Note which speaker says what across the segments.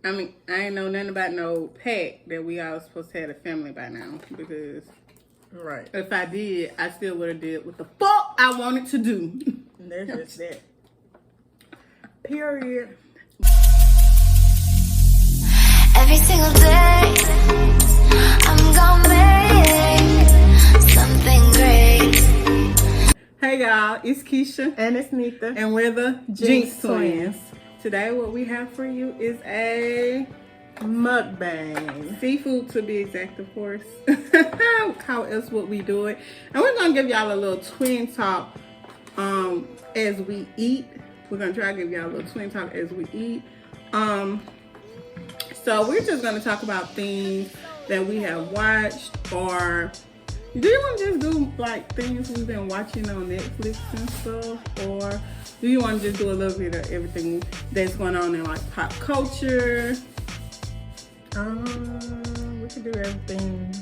Speaker 1: I mean, I ain't know nothing about no pact that we all supposed to have a family by now. Because
Speaker 2: Right.
Speaker 1: if I did, I still would have did what the fuck I wanted to do.
Speaker 2: And that's just that. Period.
Speaker 3: Every single day, I'm gonna make something great.
Speaker 1: Hey y'all, it's Keisha.
Speaker 2: And it's Nita.
Speaker 1: And we're the
Speaker 2: JenksTwinz.
Speaker 1: JenksTwinz. Today what we have for you is a
Speaker 2: Mukbang.
Speaker 1: seafood, to be exact, of course. How else would we do it? And we're gonna give y'all a little twin talk as we eat. We're gonna try to give y'all a little twin talk as we eat. So we're just gonna talk about things that we have watched, or do you want to just do like things we've been watching on Netflix and stuff, or do you want to just do a little bit of everything that's going on in like pop culture?
Speaker 2: We could do everything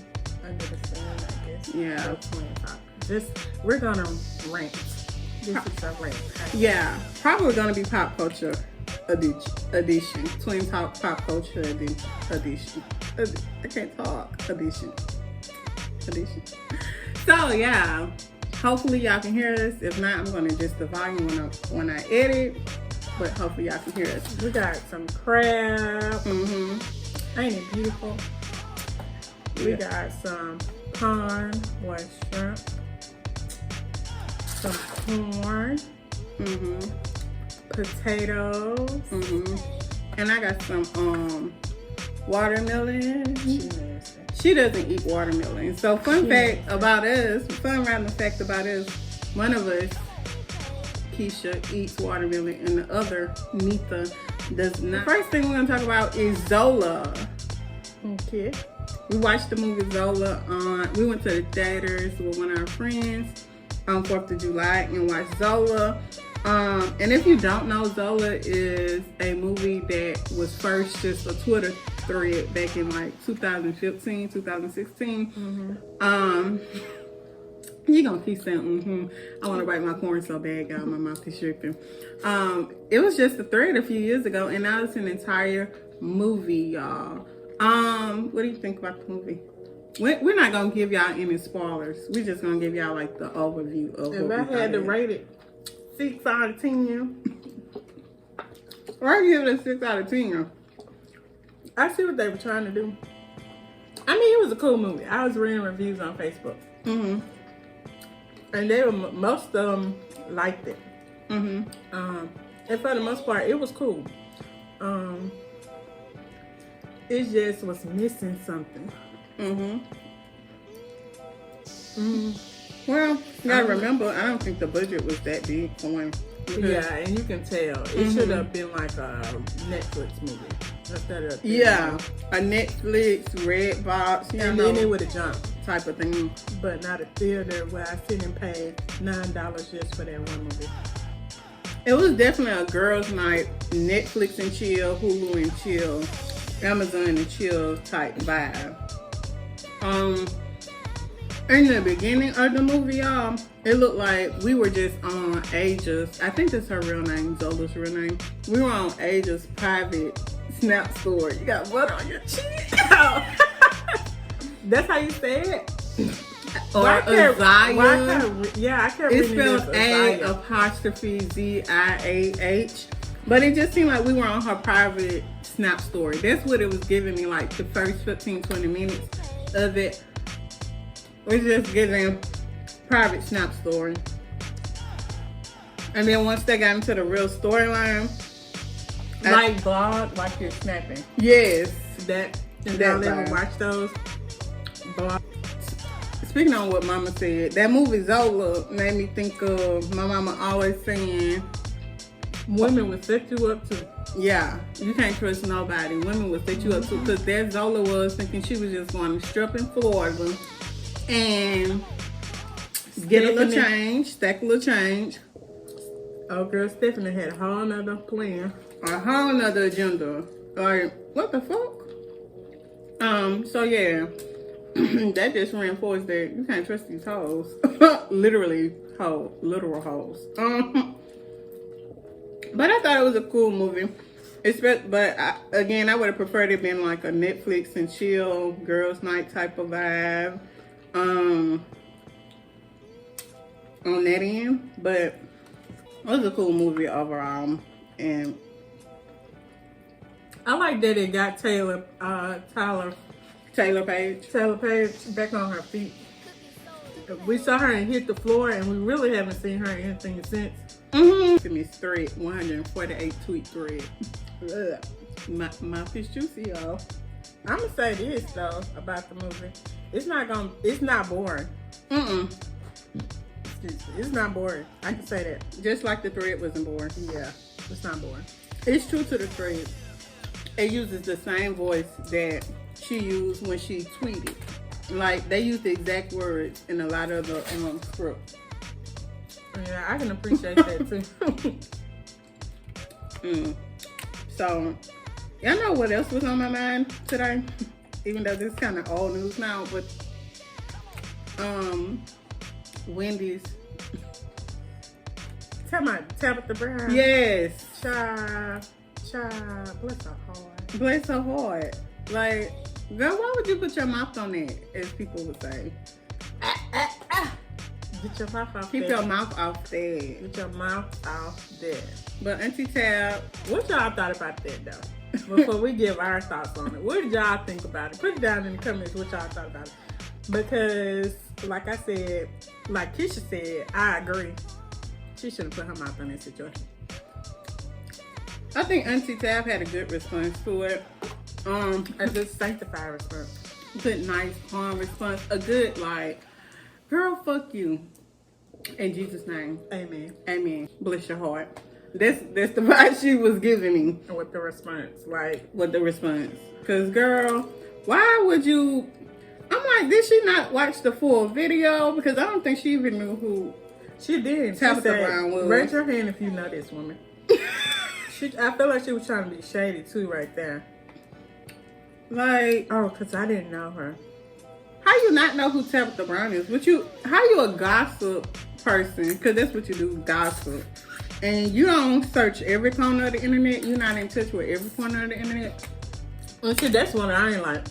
Speaker 2: under the sun, I guess.
Speaker 1: Yeah.
Speaker 2: No twin talk. We're gonna rant. This is a rant.
Speaker 1: Yeah, probably gonna be pop culture edition. Twin talk pop culture edition. I can't talk. Edition. So yeah, hopefully y'all can hear us. If not, I'm gonna adjust the volume when I edit. But hopefully y'all can hear us.
Speaker 2: We got some crab. Ain't it beautiful? We got some pond, white shrimp, some corn, potatoes,
Speaker 1: and I got some watermelon.
Speaker 2: She nasty.
Speaker 1: She doesn't eat watermelon. So fun random fact about us, one of us, Keisha, eats watermelon and the other, Nita, does not. The first thing we're gonna talk about is Zola.
Speaker 2: Okay.
Speaker 1: We watched the movie Zola we went to the theaters with one of our friends on 4th of July and watched Zola. And if you don't know, Zola is a movie that was first just a Twitter thread back in like 2015, 2016. You gonna keep saying I want to bite my corn so bad, y'all. My mouth is dripping. It was just a thread a few years ago, and now it's an entire movie, y'all. What do you think about the movie? We're not gonna give y'all any spoilers. We're just gonna give y'all like the overview of.
Speaker 2: If I had to rate it 6 out of 10,
Speaker 1: I'd give it a 6 out of 10.
Speaker 2: I see what they were trying to do. I mean, it was a cool movie. I was reading reviews on Facebook. And most of them liked it. And for the most part, it was cool. It just was missing something.
Speaker 1: Well, you gotta remember, I don't think the budget was that big for one.
Speaker 2: Yeah, and you can tell. It should have been like a Netflix movie. Instead of
Speaker 1: a Netflix, Redbox,
Speaker 2: and then it would have jumped.
Speaker 1: Type of thing.
Speaker 2: But not a theater where I sit and pay $9 just for that one movie.
Speaker 1: It was definitely a girls' night, Netflix and chill, Hulu and chill, Amazon and chill type vibe. In the beginning of the movie, y'all, it looked like we were just on Asia's, I think that's her real name, Zola's real name. We were on Asia's private Snap story. You got butter on your cheek.
Speaker 2: That's how you say it?
Speaker 1: Or Azaya.
Speaker 2: Yeah, I can't
Speaker 1: It's
Speaker 2: read
Speaker 1: spelled A''ZIAH. But it just seemed like we were on her private Snap story. That's what it was giving me, like the first 15-20 minutes of it. We're just getting private Snap story. And then once they got into the real storyline.
Speaker 2: Like vlog, like you're snapping.
Speaker 1: Yes.
Speaker 2: That y'all ever watch those?
Speaker 1: Speaking on what Mama said, that movie Zola made me think of my mama always saying,
Speaker 2: women will set you up to.
Speaker 1: Yeah, you can't trust nobody. Women will set you up to, because that Zola was thinking she was just going to strip in Florida and get a little change, stack a little change.
Speaker 2: Oh, girl, Stephanie had a whole nother plan.
Speaker 1: A whole nother agenda. Like, what the fuck? So yeah. That just reinforced that you can't trust these hoes. Literal hoes. But I thought it was a cool movie. Again, I would have preferred it been like a Netflix and chill girls' night type of vibe. On that end, but it was a cool movie overall, and
Speaker 2: I like that it got Taylor
Speaker 1: Page.
Speaker 2: back on her feet. We saw her and hit the floor, and we really haven't seen her in anything since.
Speaker 1: Miss thread, 148 tweet thread. My fish juicy, y'all.
Speaker 2: I'm gonna say this though about the movie. It's not boring. Excuse me. It's not boring. I can say that.
Speaker 1: Just like the thread wasn't boring.
Speaker 2: Yeah, it's not boring.
Speaker 1: It's true to the thread. It uses the same voice that she used when she tweeted. Like, they use the exact words in a lot of the script.
Speaker 2: Yeah, I can appreciate that too.
Speaker 1: So, y'all know what else was on my mind today? Even though this is kind of old news now, but Wendy's.
Speaker 2: Tabitha Brown.
Speaker 1: Yes.
Speaker 2: Child, bless her heart.
Speaker 1: Bless her heart. Like, girl, why would you put your mouth on that, as people would say?
Speaker 2: Get your mouth off
Speaker 1: Keep
Speaker 2: there.
Speaker 1: your mouth off there.
Speaker 2: Get your mouth off there.
Speaker 1: But Auntie Tab,
Speaker 2: What y'all thought about that though? Before we give our thoughts on it, what did y'all think about it? Put it down in the comments what y'all thought about it. Because, like I said, like Keisha said, I agree. She shouldn't put her mouth on that situation.
Speaker 1: I think Auntie Tab had a good response to it.
Speaker 2: A good sanctified response.
Speaker 1: Good, nice, calm response. A good, like, girl, fuck you. In Jesus' name.
Speaker 2: Amen.
Speaker 1: Amen. Bless your heart. That's the vibe she was giving me.
Speaker 2: With the response, like,
Speaker 1: With the response. Because, girl, why would you... I'm like, did she not watch the full video? Because I don't think she even knew who...
Speaker 2: she did.
Speaker 1: Tabitha
Speaker 2: She said,
Speaker 1: Brown was.
Speaker 2: raise your hand if you know this woman. I feel like she was trying to be shady too right there.
Speaker 1: Like,
Speaker 2: Oh, because I didn't know her.
Speaker 1: how you not know who Tabitha Brown is? How you a gossip person? Because that's what you do, gossip. And you don't search every corner of the internet. You're not in touch with every corner of the internet.
Speaker 2: Well, see, that's one I ain't like.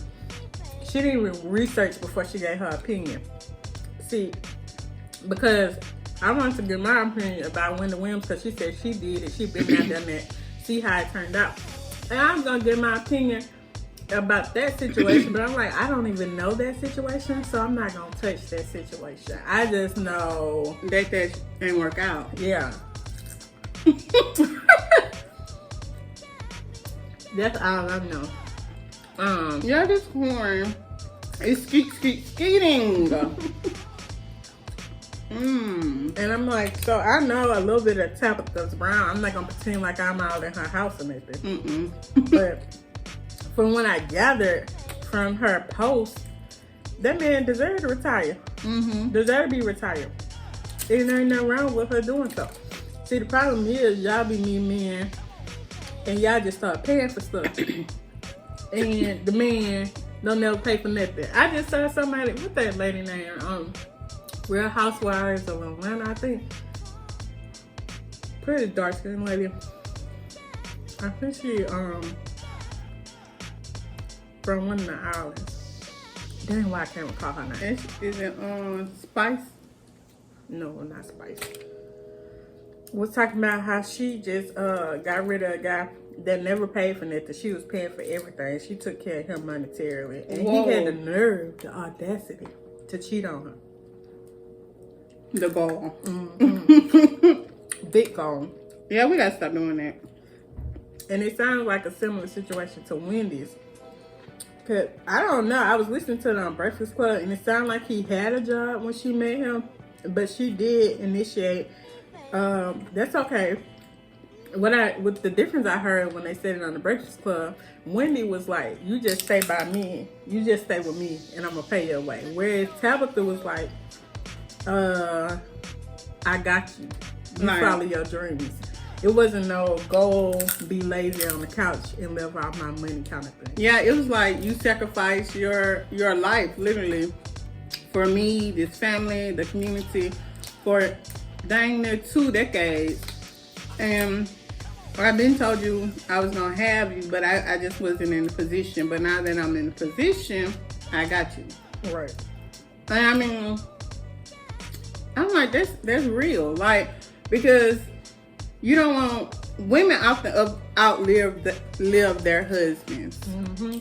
Speaker 2: She didn't even research before she gave her opinion. See, because I wanted to give my opinion about Wendy Williams because she said she did it. She been there, done that. See how it turned out. And I'm going to give my opinion about that situation, but I'm like, I don't even know that situation, so I'm not going to touch that situation. I just know
Speaker 1: That didn't work out.
Speaker 2: yeah. That's all I know.
Speaker 1: Yeah, this corn is skeeting.
Speaker 2: And I'm like, so I know a little bit of Tabitha Brown. I'm not gonna pretend like I'm out in her house or anything. But from what I gathered from her post, that man deserved to retire. Deserved to be retired. And there ain't nothing wrong with her doing so. See, the problem is y'all be mean men and y'all just start paying for stuff. And the man don't never pay for nothing. I just saw somebody, what's that lady name? Real Housewives of Atlanta, I think. Pretty dark skinned lady. I think she from one of the islands. Dang, why I can't recall her name.
Speaker 1: Is it Spice?
Speaker 2: No, not Spice. Was talking about how she just got rid of a guy that never paid for nothing. She was paying for everything. She took care of him monetarily. And
Speaker 1: Whoa.
Speaker 2: he had the nerve, the audacity to cheat on her.
Speaker 1: The gall.
Speaker 2: Big gone.
Speaker 1: Yeah, we gotta stop doing that.
Speaker 2: And it sounds like a similar situation to Wendy's. Cause I don't know. I was listening to it on Breakfast Club, and it sounded like he had a job when she met him, but she did initiate. That's okay. With the difference I heard when they said it on the Breakfast Club, Wendy was like, "You just stay by me. You just stay with me, and I'm gonna pay your way." Whereas Tabitha was like, "I got you. You
Speaker 1: Right.
Speaker 2: follow your dreams." It wasn't no go be lazy on the couch and live off my money kind of thing.
Speaker 1: Yeah, it was like you sacrifice your life, literally, for me, this family, the community, for dang near 2 decades. And I've been told you I was gonna have you, but I just wasn't in the position. But now that I'm in the position, I got you.
Speaker 2: Right.
Speaker 1: And I mean, I'm like, that's real. Like, because you don't want women often outlive their husbands.
Speaker 2: Mm-hmm.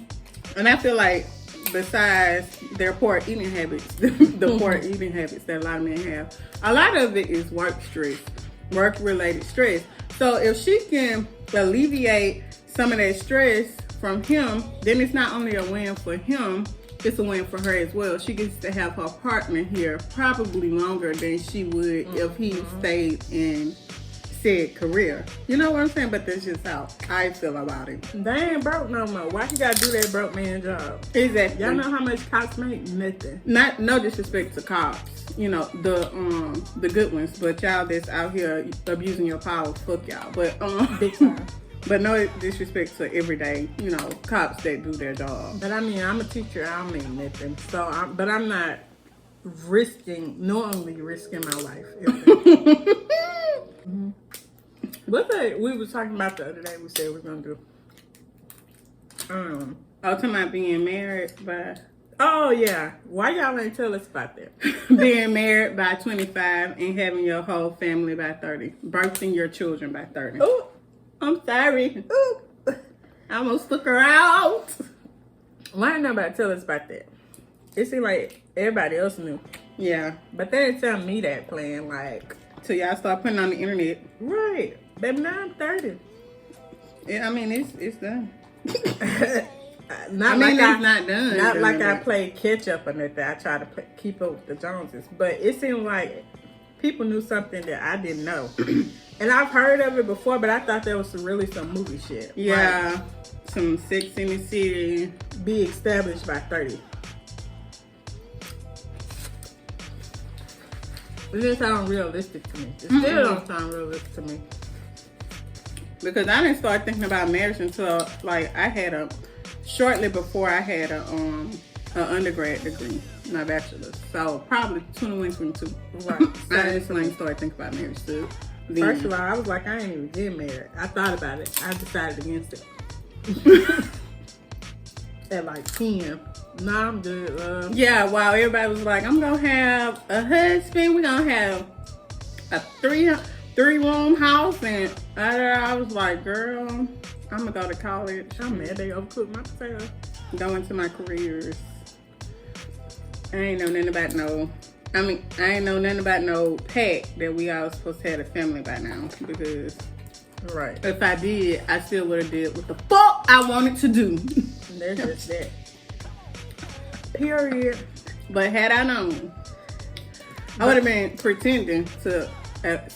Speaker 1: And I feel like besides their poor eating habits, the poor eating habits that a lot of men have, a lot of it is work-related stress. So if she can alleviate some of that stress from him, then it's not only a win for him, it's a win for her as well. She gets to have her partner here probably longer than she would if he stayed in said career. You know what I'm saying? But that's just how I feel about it.
Speaker 2: They ain't broke no more. Why you gotta do that broke man job?
Speaker 1: Exactly.
Speaker 2: Y'all know how much cops make? Nothing.
Speaker 1: No disrespect to cops, you know, the good ones, but y'all that's out here abusing your power, fuck y'all. But
Speaker 2: Big time.
Speaker 1: but no disrespect to everyday, you know, cops that do their job.
Speaker 2: But I mean, I'm a teacher. I don't mean nothing. So, I'm not knowingly risking my life. Mm-hmm. What's that we were talking about the other day? We said we were gonna do.
Speaker 1: Talking about being married by.
Speaker 2: Oh yeah, why y'all ain't tell us about that?
Speaker 1: Being married by 25 and having your whole family by 30, birthing your children by 30.
Speaker 2: Ooh,
Speaker 1: I'm sorry. Ooh, I almost took her out.
Speaker 2: Why ain't nobody tell us about that? It seemed like everybody else knew.
Speaker 1: Yeah,
Speaker 2: But they didn't tell me that plan. Like,
Speaker 1: till y'all start putting on the internet.
Speaker 2: right, baby, now I'm 30.
Speaker 1: Yeah, I mean it's done.
Speaker 2: Not
Speaker 1: I mean,
Speaker 2: like
Speaker 1: it's not done.
Speaker 2: Not like I
Speaker 1: but-
Speaker 2: played catch up or nothing. I try to keep up with the Joneses, but it seemed like people knew something that I didn't know, and I've heard of it before. But I thought that was really some movie shit.
Speaker 1: Yeah, some Sex in the City.
Speaker 2: Like, be established by 30. It didn't sound realistic to me. It still don't sound realistic to me.
Speaker 1: Because I didn't start thinking about marriage until like I had shortly before I had an undergrad degree, my bachelor's. So probably 21, 22.
Speaker 2: Right.
Speaker 1: I just like started thinking about marriage too. Then.
Speaker 2: First of all, I was like, I ain't even getting married. I thought about it. I decided against it. At like 10. Nah, I'm good.
Speaker 1: Yeah, while everybody was like, I'm gonna have a husband, we're gonna have a three-room house, and I was like, girl, I'm gonna go to college.
Speaker 2: I'm mad they overcooked my potato.
Speaker 1: Go into my careers. I ain't know nothing about no pact that we all supposed to have a family by now, because
Speaker 2: Right.
Speaker 1: if I did, I still would have did what the fuck I wanted to do.
Speaker 2: There's just that. Period.
Speaker 1: But had I known, I would have been pretending to at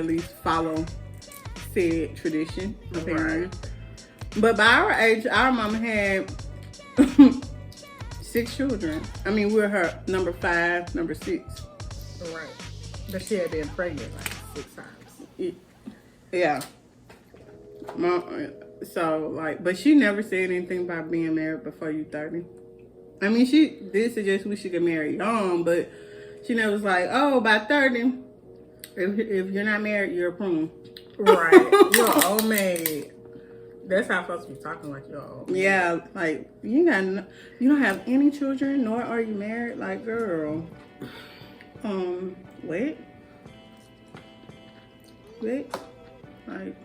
Speaker 1: least follow said tradition.
Speaker 2: Right.
Speaker 1: But by our age, our mama had 6 children. I mean, we're her number 5, number 6.
Speaker 2: Right. But she had been pregnant like 6 times.
Speaker 1: Yeah. So, like, but she never said anything about being married before you 30. I mean, she did suggest we should get married young, but she never was like, oh, by 30, if you're not married, you're a prune.
Speaker 2: Right. You're an old maid. That's how I'm supposed to be talking, like you're old.
Speaker 1: Yeah, like, you don't have any children, nor are you married. Like, girl. Wait. Like,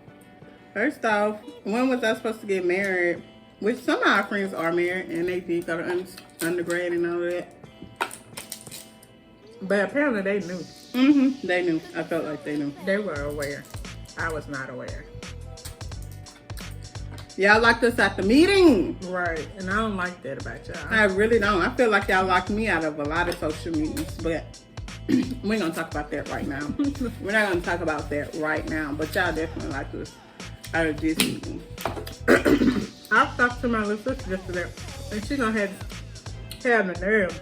Speaker 1: first off, when was I supposed to get married? Which some of our friends are married, and they did go to undergrad and all that.
Speaker 2: But apparently they knew.
Speaker 1: Mm-hmm. They knew. I felt like they knew.
Speaker 2: They were aware. I was not aware.
Speaker 1: Y'all locked us out the meeting.
Speaker 2: Right. And I don't like that about y'all.
Speaker 1: I really don't. I feel like y'all locked me out of a lot of social meetings, but we ain't gonna talk about that right now. We're not gonna talk about that right now, but y'all definitely locked us out of this meeting.
Speaker 2: I talked to my little sister yesterday, and she's gonna have the nerve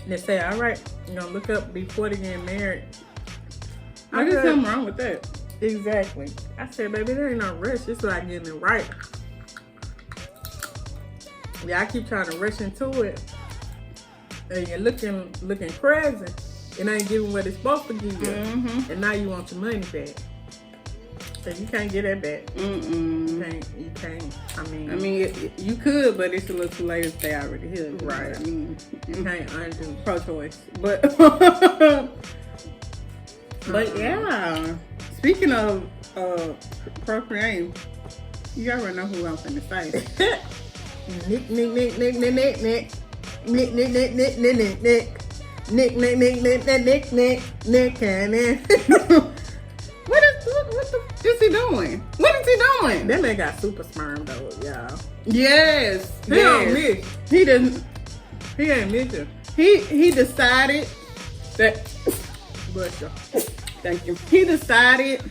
Speaker 2: to say, all right, you're gonna look up before they get married.
Speaker 1: There's something wrong with that.
Speaker 2: Exactly. I said, baby, there ain't no rush. It's like getting it right. Yeah, I keep trying to rush into it, and you're looking crazy. It ain't giving what it's supposed to give you, and now you want your money back. So you can't get that back. You can't. I mean,
Speaker 1: you could, but it's a little too late if they already here.
Speaker 2: Right.
Speaker 1: I mean,
Speaker 2: you can't undo.
Speaker 1: Pro-choice, but yeah. Speaking of procreating, you already know who I'm finna say.
Speaker 2: Nick, Cannon.
Speaker 1: What is he doing? What is he doing?
Speaker 2: That man got super sperm though, y'all.
Speaker 1: Yes.
Speaker 2: He don't miss.
Speaker 1: He didn't.
Speaker 2: He ain't missing.
Speaker 1: He decided that.
Speaker 2: Bless you.
Speaker 1: Thank you. He decided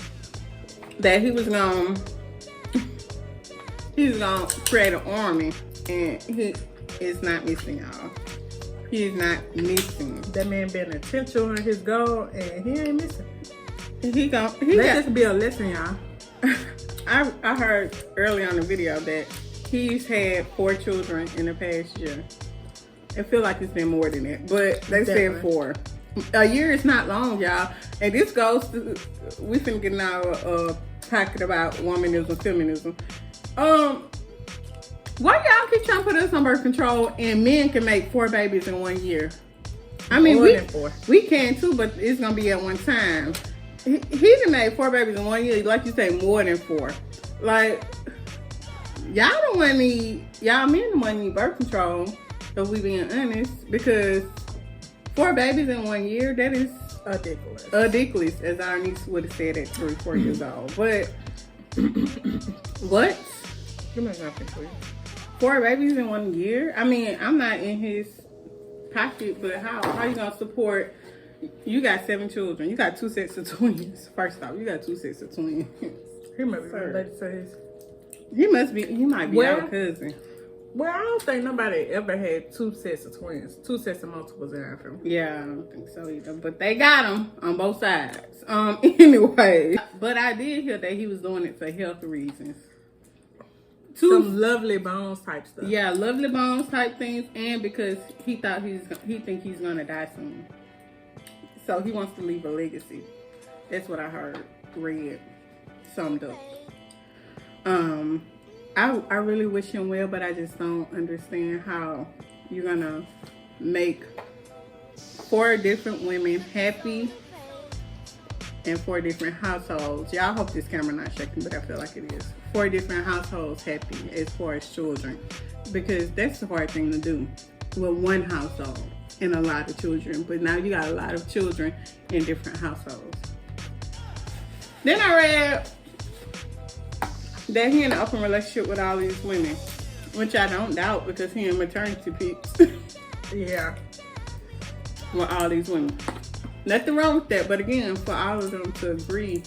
Speaker 1: that he was gonna create an army, and he is not missing, y'all. He is not missing.
Speaker 2: That man been intentional on his goal, and he ain't missing.
Speaker 1: Let
Speaker 2: this be a lesson, y'all.
Speaker 1: I heard early on the video that he's had 4 children in the past year. I feel like it's been more than that, but they said 4. A year is not long, y'all. And this goes to, we finna get now talking about womanism, feminism. Why y'all keep trying to put us on birth control and men can make 4 babies in 1 year? I mean, we can too, but it's gonna be at one time. He done made 4 babies in 1 year, like you say, more than 4. Like, y'all don't want y'all men don't want any birth control, if we being honest, because 4 babies in 1 year, that is
Speaker 2: ridiculous.
Speaker 1: Ridiculous, as our niece would have said at 3, 4 years old. But what?
Speaker 2: Give me nothing, please.
Speaker 1: 4 babies in 1 year? I mean, I'm not in his pocket, but how you gonna support? You got 7 children. You got 2 sets of twins. First off, you got 2 sets of twins.
Speaker 2: He might be related to his.
Speaker 1: He might be our cousin.
Speaker 2: Well, I don't think nobody ever had 2 sets of twins, 2 sets of multiples in our family.
Speaker 1: Yeah, I don't think so either. But they got them on both sides. Anyway. But I did hear that he was doing it for health reasons.
Speaker 2: Some lovely bones type stuff.
Speaker 1: Yeah, lovely bones type things, and because he think he's gonna die soon. So he wants to leave a legacy. That's what I read, summed up. I really wish him well, but I just don't understand how you're gonna make 4 different women happy in 4 different households. Y'all hope this camera not shaking, but I feel like it is. 4 different households happy as far as children, because that's the hard thing to do with one household and a lot of children. But now you got a lot of children in different households. Then I read that he in an open relationship with all these women, which I don't doubt because he in maternity pics.
Speaker 2: Yeah.
Speaker 1: With all these women. Nothing wrong with that, but again, for all of them to agree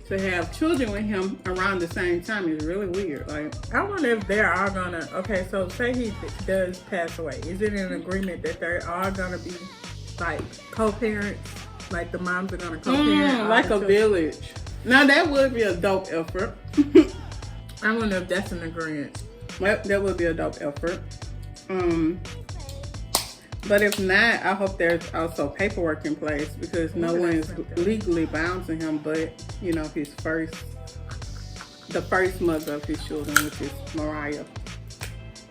Speaker 1: to have children with him around the same time is really weird. Like,
Speaker 2: I wonder if they're all gonna, okay, so say he does pass away. Is it an agreement that they're all gonna be like co-parents? Like the moms are gonna co-parent?
Speaker 1: Like a village. Now that would be a dope effort.
Speaker 2: I wonder if that's an agreement.
Speaker 1: Well, that would be a dope effort. But if not, I hope there's also paperwork in place, because no one is legally bound to him but, you know, the first mother of his children, which is Mariah.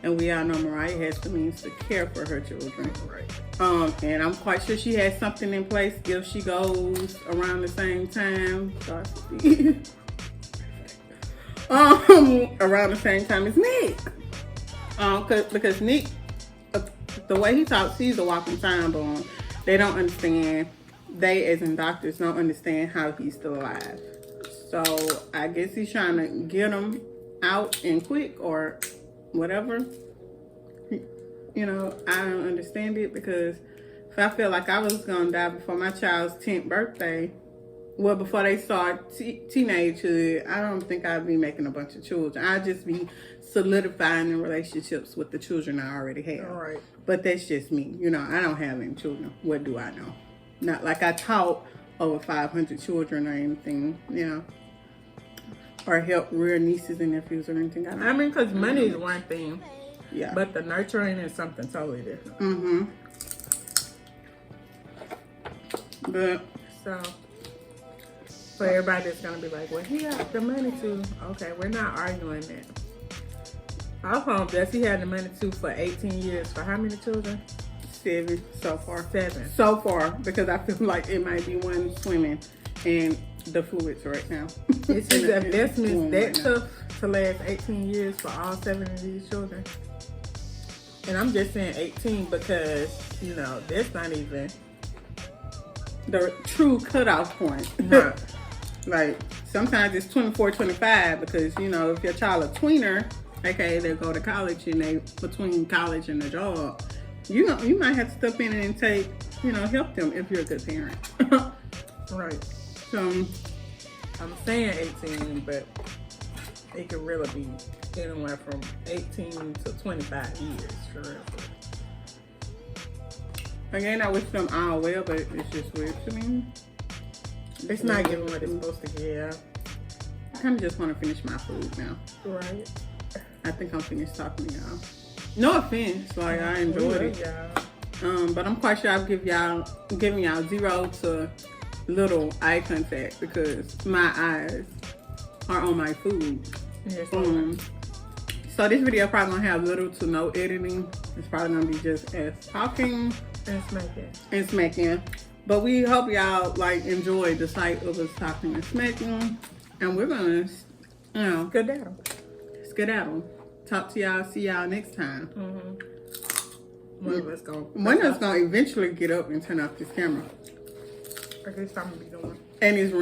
Speaker 1: And we all know Mariah has the means to care for her children.
Speaker 2: Right.
Speaker 1: And I'm quite sure she has something in place if she goes around the same time. Around the same time as Nick. Because Nick, the way he talks, he's a walking time bomb. They don't understand. They, as in doctors, don't understand how he's still alive. So I guess he's trying to get him out and quick or whatever. You know, I don't understand it, because if I feel like I was gonna die before my child's 10th birthday, well, before they start teenagehood, I don't think I'd be making a bunch of children. I'd just be solidifying the relationships with the children I already have.
Speaker 2: All right.
Speaker 1: But that's just me. You know, I don't have any children. What do I know? Not like I taught over 500 children or anything, you know, or help rear nieces and nephews or anything.
Speaker 2: I mean, because money is one thing.
Speaker 1: Yeah.
Speaker 2: But the nurturing is something totally different.
Speaker 1: Mm-hmm. But
Speaker 2: so So everybody's gonna be like, well, he got the money to. Okay, we're not arguing that. Our home, does he have the money to for 18 years for how many children?
Speaker 1: 7 so far.
Speaker 2: 7.
Speaker 1: So far, because I feel like it might be one swimming in the fluids right now.
Speaker 2: Is his investment that
Speaker 1: right
Speaker 2: tough to last 18 years for all 7 of these children? And I'm just saying 18 because, you know, that's not even
Speaker 1: the true cutoff point.
Speaker 2: Right.
Speaker 1: Like, sometimes it's 24, 25 because, you know, if your child a tweener, aka they go to college and they between college and the job, you might have to step in and take, you know, help them if you're a good parent.
Speaker 2: Right.
Speaker 1: So
Speaker 2: I'm saying 18, but it could really be anywhere from 18 to 25 years for real.
Speaker 1: again, I wish them all well, but it's just weird to me.
Speaker 2: It's not giving what it's supposed to give.
Speaker 1: I kind of just want to finish my food now.
Speaker 2: Right.
Speaker 1: I think I'm finished talking to y'all. No offense, like I enjoyed it. But I'm quite sure I've giving y'all 0 to little eye contact because my eyes are on my food.
Speaker 2: Yes,
Speaker 1: so this video probably gonna have little to no editing. It's probably gonna be just us talking
Speaker 2: and
Speaker 1: smacking. But we hope y'all like enjoy the sight of us talking and smacking. And we're gonna, you know, skedaddle. Talk to y'all. See y'all next time.
Speaker 2: One of us gonna
Speaker 1: One of us gonna eventually get up and turn off this camera.
Speaker 2: I guess I'm gonna be doing.
Speaker 1: And it's